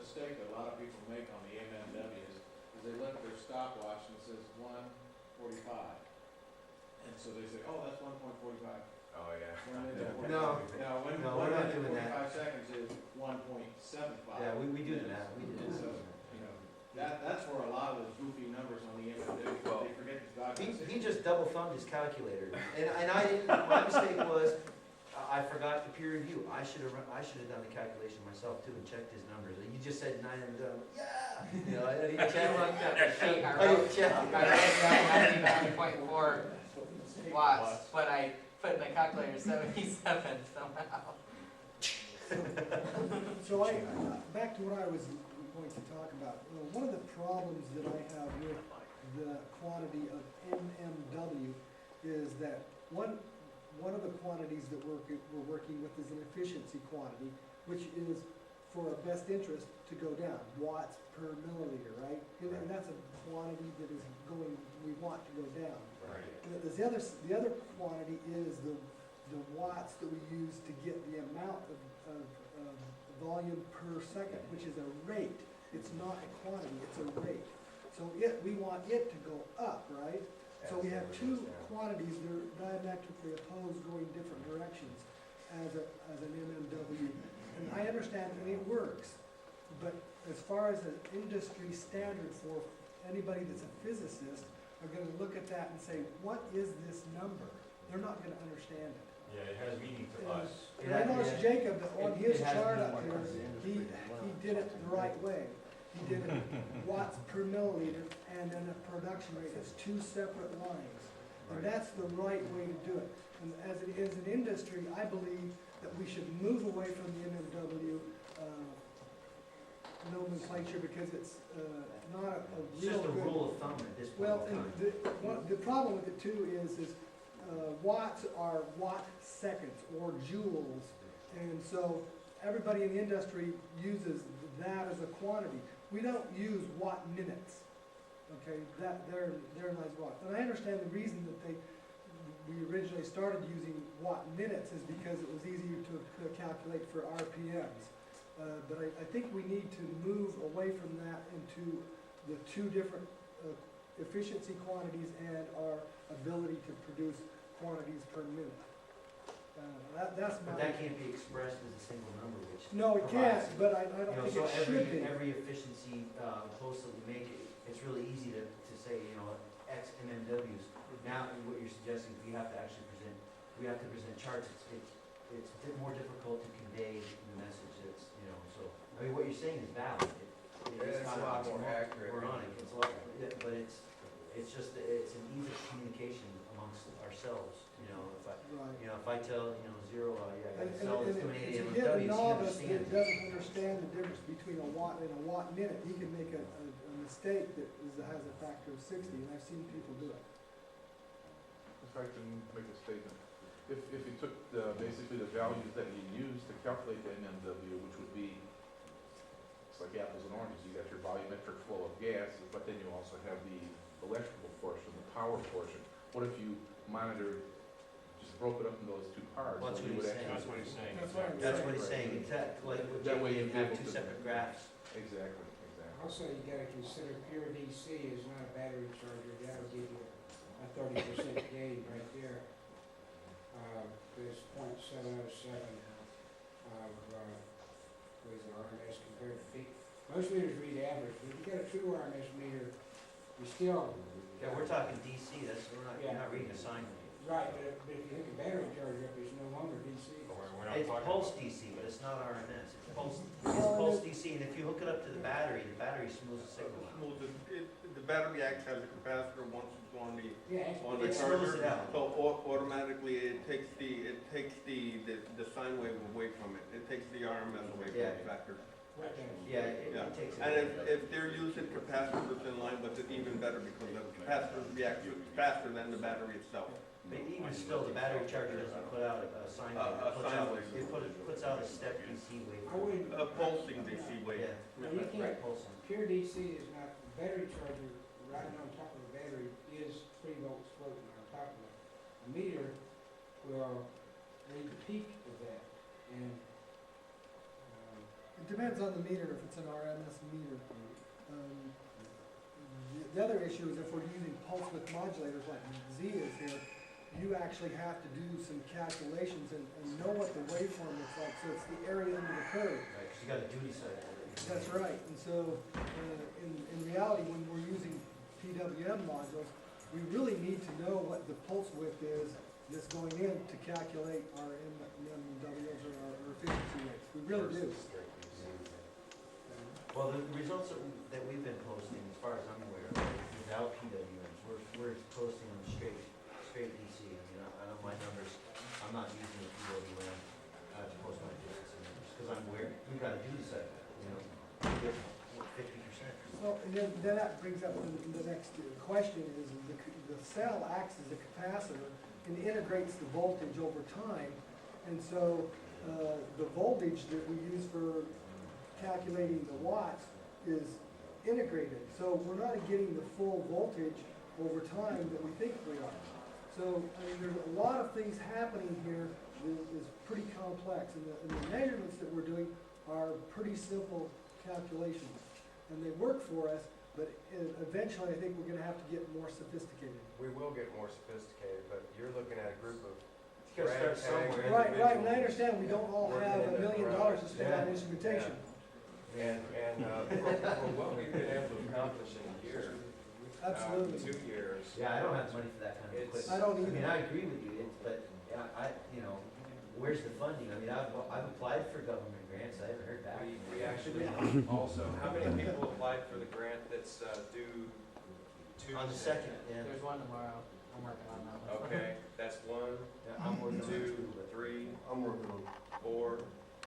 mistake that a lot of people make on the MMWs is they look at their stopwatch and it says 1:45. And so they say, oh, that's 1.45. Oh, yeah. No. Now, when No, 1 we're not minute doing 45 that. seconds is 1.75. Yeah, we do that, we do And so, that. you know, that's where a lot of those goofy numbers on the MMW, they forget to document. He just double thumbed his calculator, and I didn't, my mistake was, I forgot the peer review. I should have done the calculation myself too and checked his numbers. You just said 9 and yeah! You know, I didn't check. I I didn't check. wrote 99.4 watts, but I put in the calculator 77 somehow. So back to what I was going to talk about. One of the problems that I have with the quantity of MMW is that one of the quantities that we're working with is an efficiency quantity, which is for our best interest to go down, watts per milliliter, right? And that's a quantity that is going, we want to go down. Right. And the other quantity is the watts that we use to get the amount of volume per second, which is a rate. It's not a quantity, it's a rate. So we want it to go up, right? So we have two quantities that are diametrically opposed, going different directions as an MMW. And I understand, and it works, but as far as an industry standard for anybody that's a physicist, are going to look at that and say, what is this number? They're not going to understand it. Yeah, it has meaning to us. And I noticed Jacob, on his chart up here, he did it the right way. He did it watts per milliliter and then a production rate. It's two separate lines. And that's the right way to do it. And as it is an industry, I believe that we should move away from the MMW nomenclature because it's not a It's real just a good. rule of thumb at this point Well, in and time. the problem with it too is watts are watt seconds or joules. And so everybody in the industry uses that as a quantity. We don't use watt minutes, okay? There lies watt. And I understand the reason that we originally started using watt minutes is because it was easier to calculate for RPMs. But I think we need to move away from that into the two different efficiency quantities and our ability to produce quantities per minute. That's my... But that can't be expressed as a single number, which... No, it can't, provides- but I don't think so it should be. every efficiency post that we make, it's really easy to say, X MMWs. Now, what you're suggesting, we have to actually present charts. It's a bit more difficult to convey the message that's, so, I mean, what you're saying is valid. It's a lot more accurate. We're on it, it's a lot, but it's just, it's an ease of communication amongst ourselves, Right. if I tell, Zero, I And gotta sell this to an if you 80 get a MMWs, he novice that understands. doesn't understand the difference between a watt and a watt minute, he can make a mistake that has a factor of 60, and I've seen people do it. If I can make a statement, if you took basically the values that you use to calculate the MMW, which would be, it's like apples and oranges, you got your volumetric flow of gas, but then you also have the electrical portion, the power portion. What if you monitored, just broke it up in those two parts? That's so what you would he's saying. actually- That's what he's saying. That's what I'm That's what he's saying, exactly, like, That way you you'd be have able two to- separate graphs. Exactly. Also, you gotta consider pure DC is not a battery charger, that'll give you a 30% gain right there. There's 0.707 of, with RMS compared to peak. Most meters read average, but if you got a true RMS meter, you still, Yeah, we're talking DC, you're not reading a sine wave. right, but if you hook a battery charger up, it's no longer DC. We're not It's talking pulse about- DC, but it's not RMS, it's pulse DC, and if you hook it up to the battery smooths the signal out. The battery acts as a capacitor once it's on the Yeah, on the It smooths charger. it out. So automatically it takes the sine wave away from it. It takes the RMS away from Yeah. the factor. right. Yeah, it Yeah. takes it. And if they're using capacitors in line with it, even better because the capacitors react faster than the battery itself. But even still, the battery charger doesn't put out a sine wave, A sine wave. it puts out a step DC wave. I wouldn't, A pulsing DC wave. Yeah, no, you can't, right, pulsing. pure DC is not, the battery charger riding on top of the battery is 3 volts floating on top of it. A meter will read the peak of that, and It depends on the meter, if it's an RMS meter. The other issue is if we're using pulse width modulators like Z is here, you actually have to do some calculations and know what the waveform looks like, so it's the area under the curve. Right, 'cause you got a duty cycle. That's right, and so, in reality, when we're using PWM modules, we really need to know what the pulse width is that's going in to calculate our MWs or our efficiency rates. We really do. Well, the results that we've been posting, as far as I'm aware, without PWMs, we're posting them straight DC. I mean, I know my numbers, I'm not using the PWM to post my efficiency numbers, because I'm aware, we've got a duty cycle, you know, we get 50%. So, and then that brings up the next question is, the cell acts as a capacitor and integrates the voltage over time. And so, the voltage that we use for calculating the watts is integrated. So we're not getting the full voltage over time that we think we are. So, I mean, there's a lot of things happening here that is pretty complex. And the measurements that we're doing are pretty simple calculations. And they work for us, but eventually I think we're gonna have to get more sophisticated. We will get more sophisticated, but you're looking at a group of You gotta start somewhere. Right, and I understand we don't all Working have in $1 that million garage. to spend on instrumentation. And for what we've been able to accomplish in a year, Absolutely. 2 years. Yeah, I don't have money for that kind of It's- equipment. I don't I mean, either. I agree with you, but, you know, where's the funding? I mean, I've applied for government grants, I haven't heard back. We actually also, how many people applied for the grant that's due Tuesday? On the second, yeah. There's one tomorrow, I'm working on that one. Okay, that's 1, Yeah, I'm working on 2, it too, but- 3, I'm working on